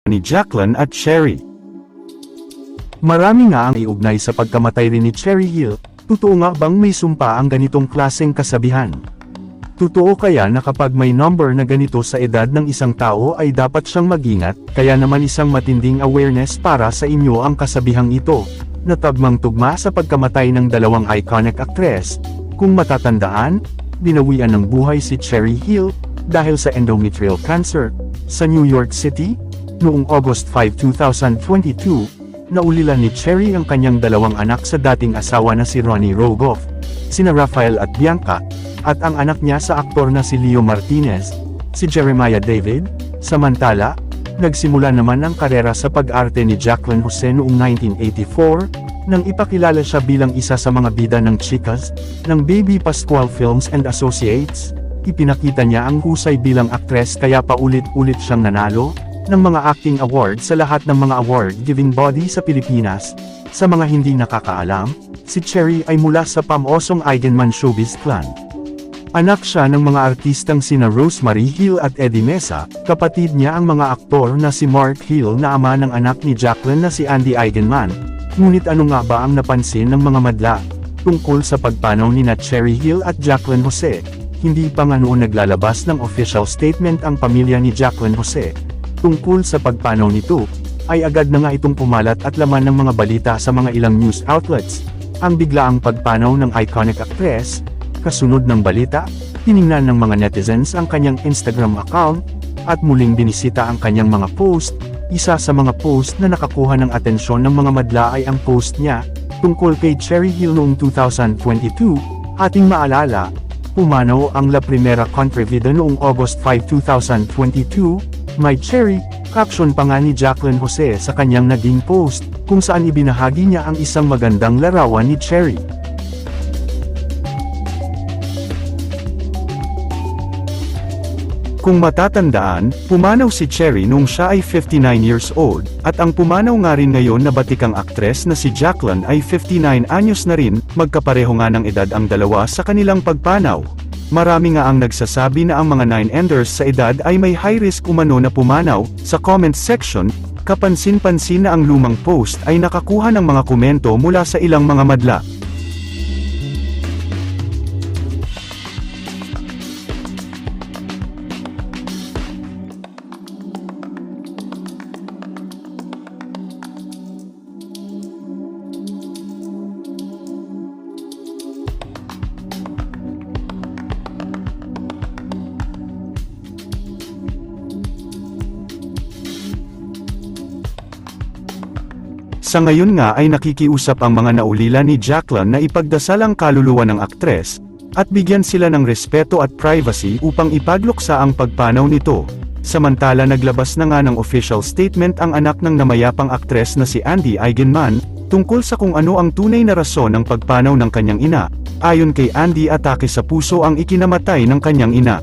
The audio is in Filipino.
ni Jacqueline at Cherry. Marami nga ang iugnay sa pagkamatay rin ni Cherry Hill. Totoo nga bang may sumpa ang ganitong klaseng kasabihan? Totoo kaya na kapag may number na ganito sa edad ng isang tao ay dapat siyang mag-ingat, kaya naman isang matinding awareness para sa inyo ang kasabihang ito, na tagmang-tugma sa pagkamatay ng dalawang iconic actress. Kung matatandaan, binawian ng buhay si Cherry Hill, dahil sa endometrial cancer, sa New York City, noong August 5, 2022, naulilan ni Cherry ang kanyang dalawang anak sa dating asawa na si Ronnie Rogoff, sina Rafael at Bianca, at ang anak niya sa aktor na si Leo Martinez, si Jeremiah David. Samantala, nagsimula naman ang karera sa pag-arte ni Jacqueline Jose noong 1984, nang ipakilala siya bilang isa sa mga bida ng Chicas, ng Baby Pascual Films and Associates. Ipinakita niya ang husay bilang aktres kaya paulit-ulit siyang nanalo ng mga acting award sa lahat ng mga award-giving body sa Pilipinas. Sa mga hindi nakakaalam, si Cherry ay mula sa pamosong Eigenman Showbiz Clan. Anak siya ng mga artistang sina Rosemary Hill at Eddie Mesa, kapatid niya ang mga aktor na si Mark Hill na ama ng anak ni Jacqueline na si Andy Eigenman. Ngunit ano nga ba ang napansin ng mga madla tungkol sa pagpanaw ni Cherry Hill at Jacqueline Jose? Hindi pa nga noon naglalabas ng official statement ang pamilya ni Jacqueline Jose tungkol sa pagpanaw nito, ay agad na nga itong pumalat at laman ng mga balita sa mga ilang news outlets. Ang biglaang pagpanaw ng iconic actress. Kasunod ng balita, tiningnan ng mga netizens ang kanyang Instagram account, at muling binisita ang kanyang mga post. Isa sa mga post na nakakuha ng atensyon ng mga madla ay ang post niya, tungkol kay Cherry Hill noong 2022, ating maalala, pumanaw ang La Primera Contrevida noong August 5, 2022, My Cherry, caption pa nga ni Jacqueline Jose sa kanyang naging post, kung saan ibinahagi niya ang isang magandang larawan ni Cherry. Kung matatandaan, pumanaw si Cherry nung siya ay 59 years old, at ang pumanaw nga rin ngayon na batikang aktres na si Jacqueline ay 59 anyos na rin, magkapareho nga ng edad ang dalawa sa kanilang pagpanaw. Marami nga ang nagsasabi na ang mga 9-enders sa edad ay may high risk umano na pumanaw. Sa comment section, kapansin-pansin na ang lumang post ay nakakuha ng mga komento mula sa ilang mga madla. Sa ngayon nga ay nakikiusap ang mga naulila ni Jacqueline na ipagdasal ang kaluluwa ng aktres, at bigyan sila ng respeto at privacy upang ipagluksa ang pagpanaw nito. Samantala naglabas na nga ng official statement ang anak ng namayapang aktres na si Andy Eigenman, tungkol sa kung ano ang tunay na rason ng pagpanaw ng kanyang ina. Ayon kay Andy, atake sa puso ang ikinamatay ng kanyang ina.